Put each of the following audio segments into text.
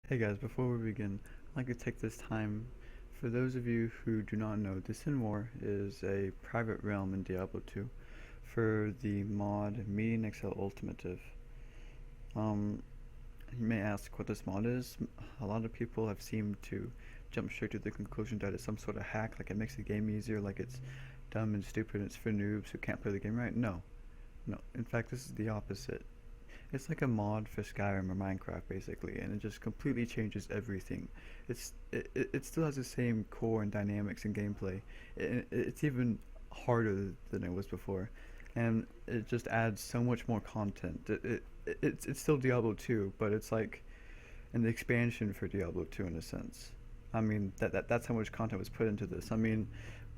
Hey guys, before we begin, I'd like to take this time. For those of you who do not know, the Sin War is a private realm in Diablo 2 for the mod Meeting Excel Ultimative. You may ask what this mod is. A lot of people have seemed to jump straight to the conclusion that it's some sort of hack, like it makes the game easier, like it's dumb and stupid, and it's for noobs who can't play the game right. No, no. In fact, this is the opposite. It's like a mod for Skyrim or Minecraft basically, and it just completely changes everything. It still has the same core and dynamics and gameplay. It's even harder than it was before, and it just adds so much more content. It's still Diablo 2, but it's like an expansion for Diablo 2 in a sense. I mean that's how much content was put into this. I mean,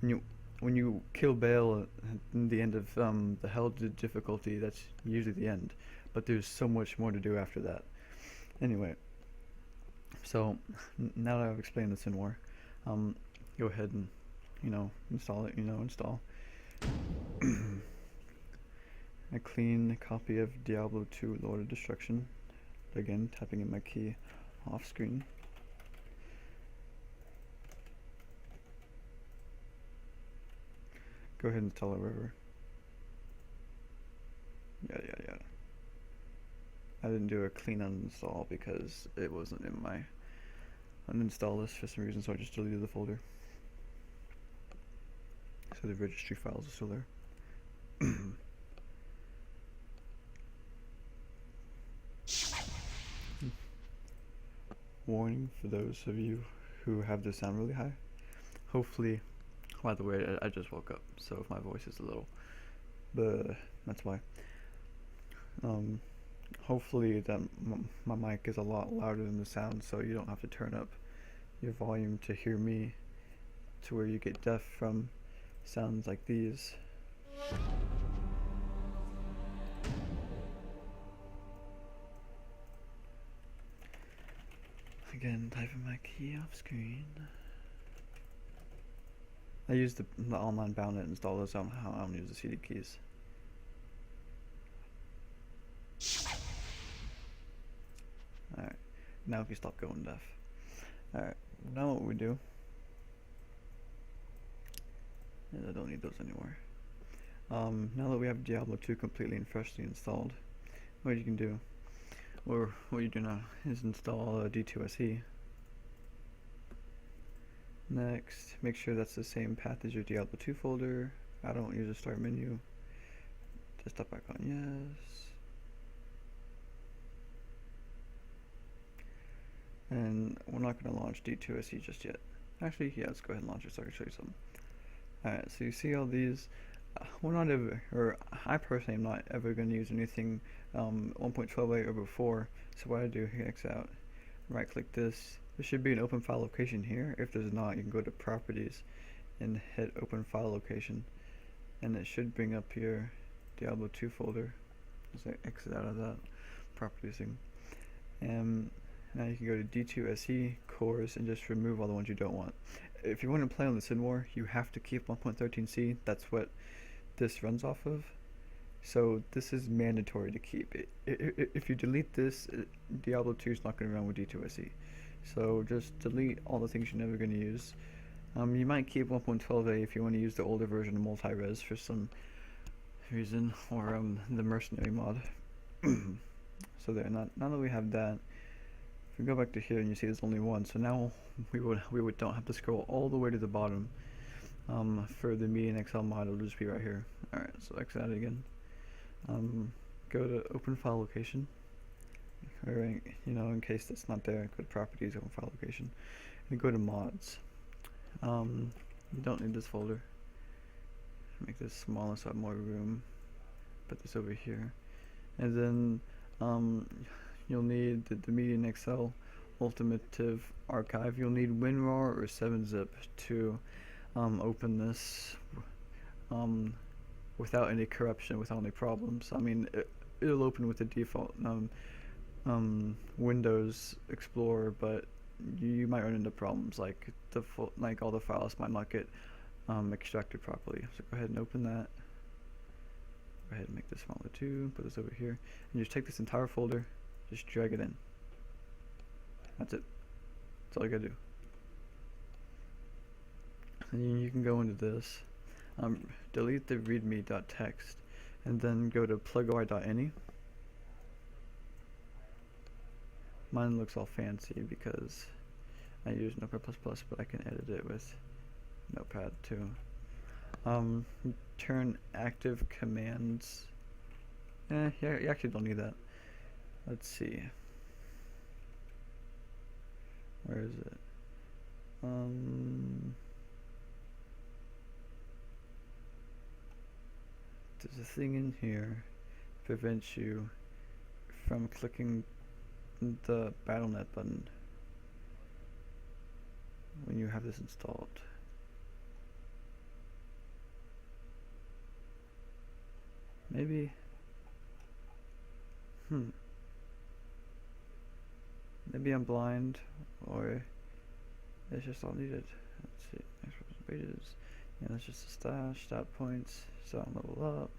when you when you kill Bale in the end of the Hell difficulty, that's usually the end. But there's so much more to do after that. Anyway, so now that I've explained the Sin War, um, go ahead and install it. Install a clean copy of Diablo 2 Lord of Destruction. Again, tapping in my key off screen. Go ahead and install it wherever. Yeah. I didn't do a clean uninstall because it wasn't in my uninstall list for some reason, so I just deleted the folder. So the registry files are still there. Warning for those of you who have the sound really high. Hopefully, by the way, I just woke up, so if my voice is a little, but that's why. Um, Hopefully that my mic is a lot louder than the sound, so you don't have to turn up your volume to hear me to where you get deaf from sounds like these. Again, typing my key off screen. I use the online bounded installer, so I don't use the CD keys. Alright, now if you stop going deaf. Alright, now what we do is I don't need those anymore. Now that we have Diablo 2 completely and freshly installed, what you can do, or what you do now, is install D2SE. Next, make sure that's the same path as your Diablo 2 folder. I don't use a start menu. Desktop icon, yes. And we're not going to launch D2SE just yet. Actually, yeah, let's go ahead and launch it so I can show you something. Alright, so you see all these. We're not ever, or I personally am not ever going to use anything 1.12a or before. So what I do here, X out, right click this. There should be an open file location here. If there's not, you can go to properties and hit open file location. And it should bring up your Diablo 2 folder. Just exit out of that properties thing. And now you can go to D2SE, cores, and just remove all the ones you don't want. If you want to play on the Sin War, you have to keep 1.13c. That's what this runs off of. So this is mandatory to keep. If you delete this, Diablo 2 is not going to run with D2SE. So just delete all the things you're never going to use. You might keep 1.12a if you want to use the older version of multi-res for some reason, or the mercenary mod. So there. Now that we have that, if we go back to here and you see there's only one, so now we don't have to scroll all the way to the bottom. For the Meeting Excel mod, it'll just be right here. Alright, so exit out again. Go to open file location, or in case that's not there, go to properties, open file location, and go to mods. You don't need this folder. Make this smaller so I have more room. Put this over here, and then you'll need the Meeting Excel Ultimative archive. You'll need WinRAR or 7-zip to open this without any corruption, without any problems. I mean, it'll open with the default Windows Explorer, but you might run into problems like all the files might not get extracted properly. So go ahead and open that. Go ahead and make this smaller too. Put this over here, and just take this entire folder, just drag it in. That's it. That's all you gotta do. And you can go into this, delete the readme.txt, and then go to plugui.ini. Mine looks all fancy because I use Notepad++, but I can edit it with Notepad too. Turn active commands. Yeah, you actually don't need that. Let's see. Where is it? There's a thing in here that prevents you from clicking the BattleNet button when you have this installed. Maybe. Maybe I'm blind, or it's just all needed. Let's see. Expression pages. Yeah, that's just a stash, stat points, sound level up.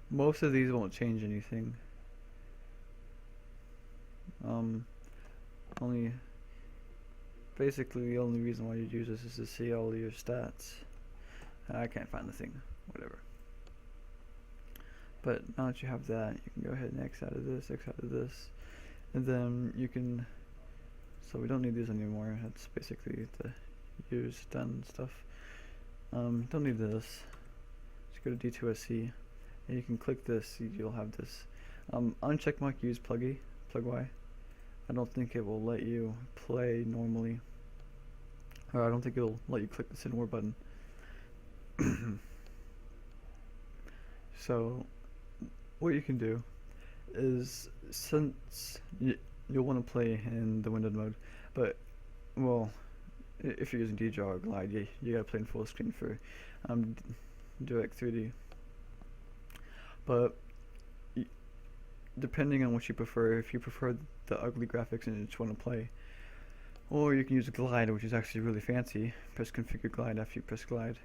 Most of these won't change anything. Only basically the only reason why you'd use this is to see all your stats. I can't find the thing. Whatever. But now that you have that, you can go ahead and X out of this, and then you can, so we don't need these anymore. That's basically the use done stuff. Don't need this. Just go to D2SC, and you can click this. You'll have this. Uncheck mark use plugui. I don't think it will let you play normally, or I don't think it'll let you click the sit more button. So what you can do is, since you'll want to play in the windowed mode, but well, if you're using DJAW or Glide, you gotta play in full screen for Direct 3D. But depending on what you prefer, if you prefer the ugly graphics and you just want to play, or you can use Glide, which is actually really fancy. Press configure Glide after you press Glide.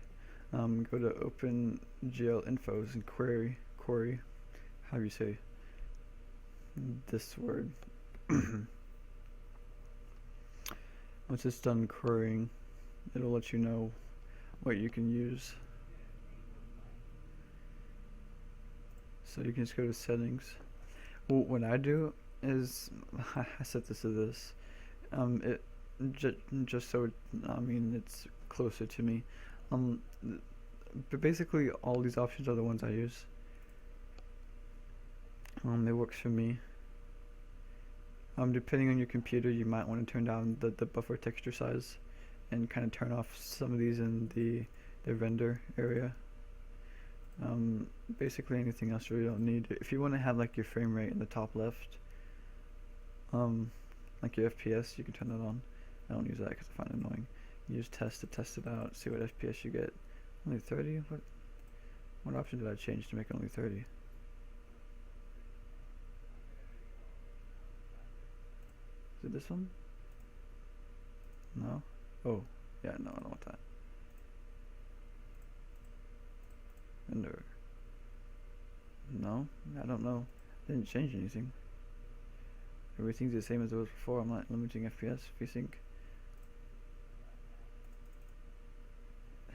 Go to OpenGL infos and query, how do you say this word? Once it's done querying, it'll let you know what you can use. So you can just go to settings. Well, what I do is I set this to this. It just so it's closer to me. But basically all these options are the ones I use. It works for me. Depending on your computer, you might want to turn down the buffer texture size and kind of turn off some of these in the render area. Basically anything else you really don't need. If you want to have like your frame rate in the top left, like your FPS, you can turn that on. I don't use that because I find it annoying. Use test to test it out, see what FPS you get. Only 30? What option did I change to make it only 30? Is it this one? No? Oh, yeah, no, I don't want that. Render. No, I don't know. Didn't change anything. Everything's the same as it was before. I'm not limiting FPS. VSync.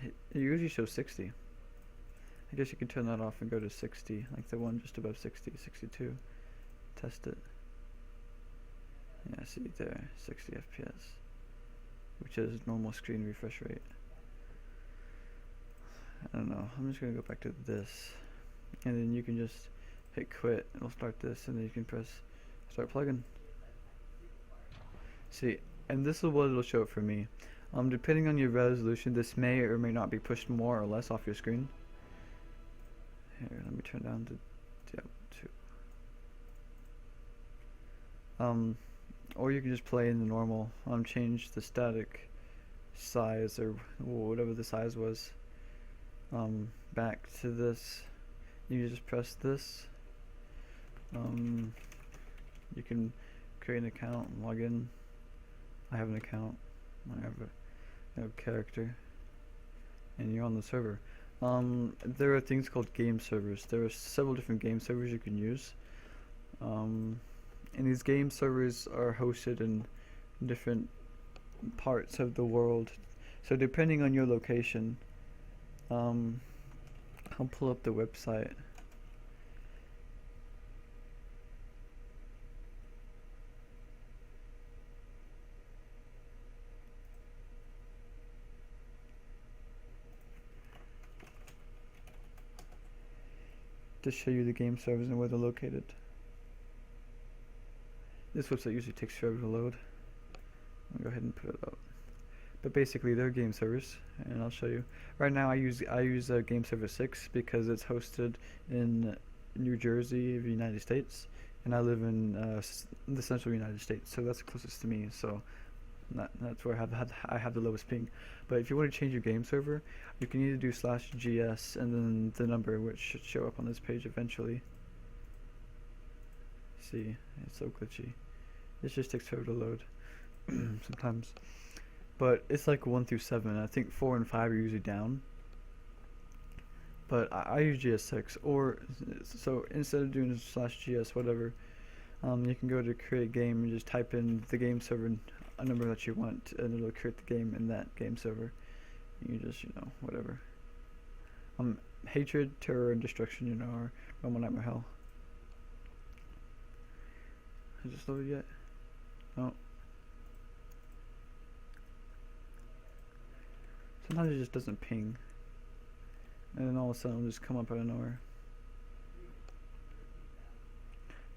It usually shows 60. I guess you can turn that off and go to 60, like the one just above 60, 62. Test it. Yeah, see there, 60 FPS, which is normal screen refresh rate. I don't know, I'm just gonna go back to this, and then you can just hit quit, it'll start this, and then you can press start plugin. See, and this is what it'll show for me. Depending on your resolution, this may or may not be pushed more or less off your screen. Here, let me turn down to Diablo 2. Or you can just play in the normal. Change the static size or whatever the size was. Back to this. You just press this. You can create an account and log in. I have an account. I have a character, and you're on the server. There are things called game servers. There are several different game servers you can use. and these game servers are hosted in different parts of the world. So depending on your location, I'll pull up the website. To show you the game servers and where they're located. This website usually takes forever to load. I'll go ahead and put it up. But basically, they're game servers, and I'll show you. Right now, I use Game Server 6 because it's hosted in New Jersey, the United States, and I live in the central United States, so that's the closest to me. So that's where I have the lowest ping. But if you want to change your game server, you can either do /gs and then the number, which should show up on this page eventually. See, it's so glitchy. It just takes forever to load sometimes. But it's like 1 through 7. I think 4 and 5 are usually down. But I use GS6, or so instead of doing /gs whatever, you can go to create game and just type in the game server a number that you want, and it'll create the game in that game server. You just, whatever. Hatred, terror, and destruction, are normal, nightmare, hell. Has this loaded yet? No. Sometimes it just doesn't ping, and then all of a sudden it'll just come up out of nowhere.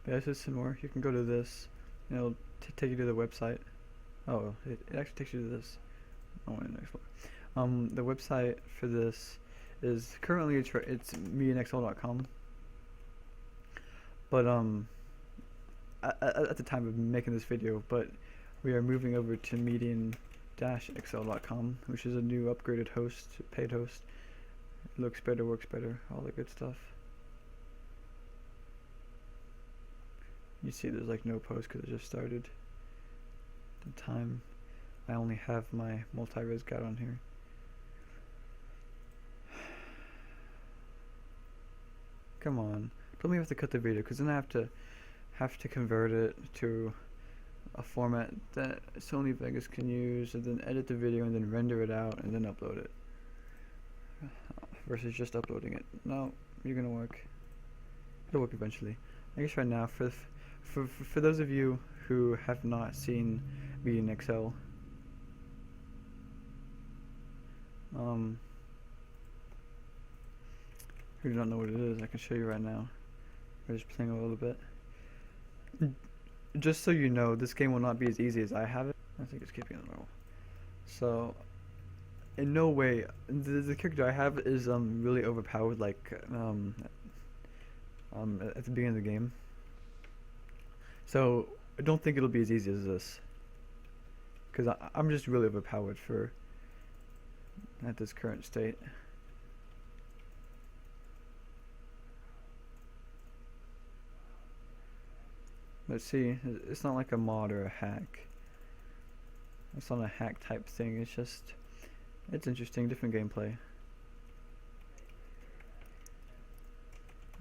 But yeah, it's just similar. You can go to this, and it'll take you to the website. Oh, it actually takes you to this. Oh, wait, next one. The website for this is currently it's meandxl.com. But at the time of making this video, but we are moving over to median-xl.com, which is a new upgraded host, paid host. It looks better, works better, all the good stuff. You see there's like no post because it just started. The time I only have my multi-res guide on here. Come on, don't me have to cut the video, because then I have to convert it to a format that Sony Vegas can use, and then edit the video and then render it out and then upload it, versus just uploading it. No, you're gonna work. It'll work eventually. I guess right now, for those of you who have not seen median-xl, who do not know what it is, I can show you right now. We're just playing a little bit. Just so you know, this game will not be as easy as I have it. I think it's keeping it normal. So, in no way, the character I have is really overpowered, like at the beginning of the game. So I don't think it'll be as easy as this, because I'm just really overpowered at this current state. But see, it's not like a mod or a hack. It's not a hack type thing. It's interesting, different gameplay.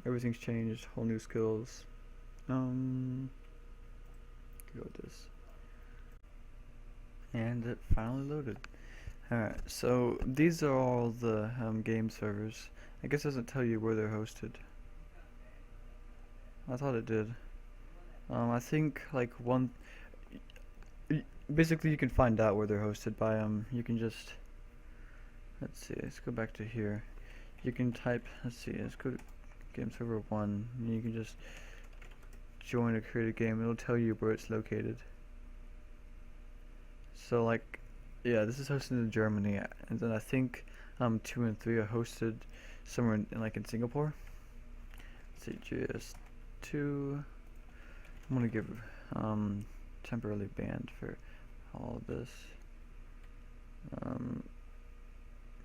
Everything's changed, whole new skills. Go with this. And it finally loaded. Alright, so these are all the game servers. I guess it doesn't tell you where they're hosted. I thought it did. I think like basically you can find out where they're hosted by you can just, let's see, let's go back to here. You can type, let's go to game server 1, and you can just join or create a game. It'll tell you where it's located. So like, yeah, this is hosted in Germany, and then I think 2 and 3 are hosted somewhere in Singapore. Let's see, GS2. I'm gonna give temporarily banned for all of this.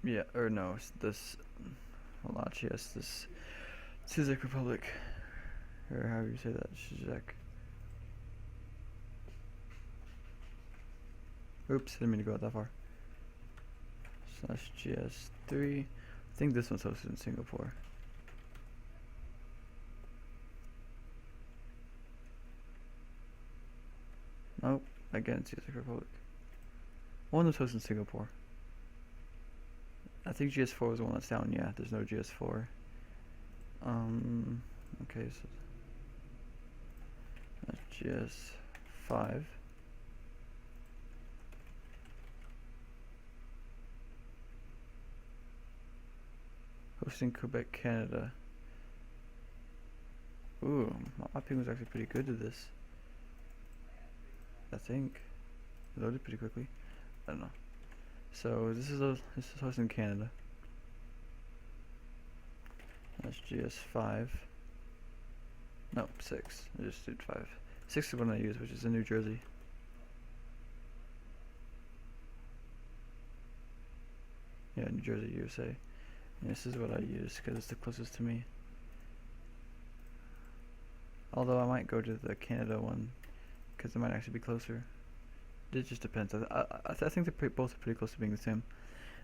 Yeah, or no, this Wallachia, this Czech Republic, or however you say that, Czech. Oops, didn't mean to go out that far. /GS3. I think this one's hosted in Singapore. Nope. Again, it's Czech Republic. One was hosted in Singapore. I think GS4 is the one that's down. Yeah, there's no GS4. Okay, so that's GS5. Hosting Quebec, Canada. Ooh, my ping was actually pretty good to this. I think it loaded pretty quickly. I don't know. So this is hosted in Canada. That's GS5. No, 6. I just did 5. 6 is one I use, which is in New Jersey. Yeah, New Jersey, USA. And this is what I use because it's the closest to me. Although I might go to the Canada one because it might actually be closer. It just depends. I think they're both pretty close to being the same.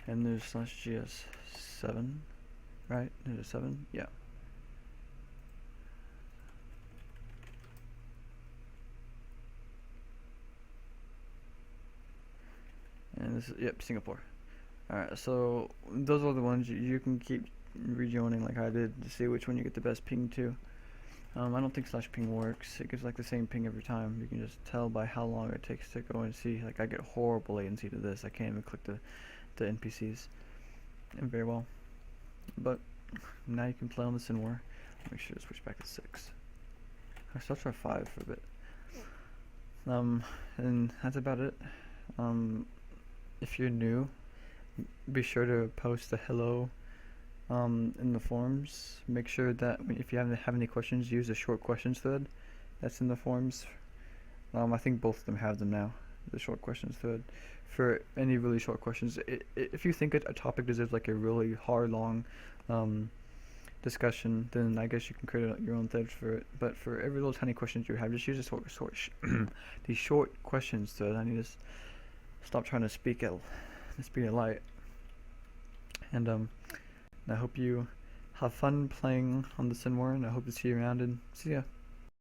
And there's /GS7, right? There's a 7, yeah. And this is, yep, Singapore. Alright, so those are the ones you can keep rejoining like I did to see which one you get the best ping to. I don't think /ping works. It gives like the same ping every time. You can just tell by how long it takes to go and see. Like I get horrible latency to this. I can't even click the NPCs and very well. But now you can play on the Sin War. Make sure to switch back to 6. I still try 5 for a bit. And that's about it. If you're new, be sure to post a hello in the forums. Make sure that if you have any questions, use the short questions thread that's in the forums. I think both of them have them now, the short questions thread. For any really short questions, if you think a topic deserves like a really hard, long discussion, then I guess you can create your own thread for it. But for every little tiny questions you have, just use these short questions thread. I need to stop trying to speak at light. And I hope you have fun playing on the Sin War, and I hope to see you around, and see ya.